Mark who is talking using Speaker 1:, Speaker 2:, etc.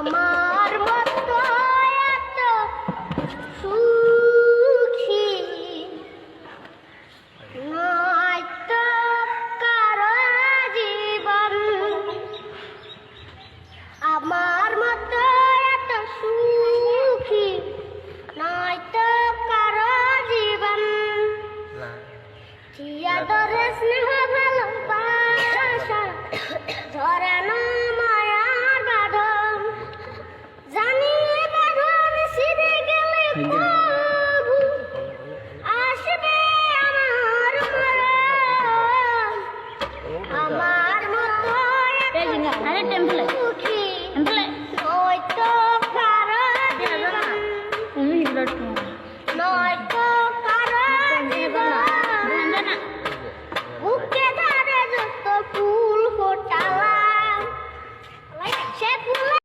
Speaker 1: আমার মতো এত সুখী নয়তো কারো জীবন, আমার মতো এত সুখী নয়তো কারো জীবন, কি আদরে স্নেহ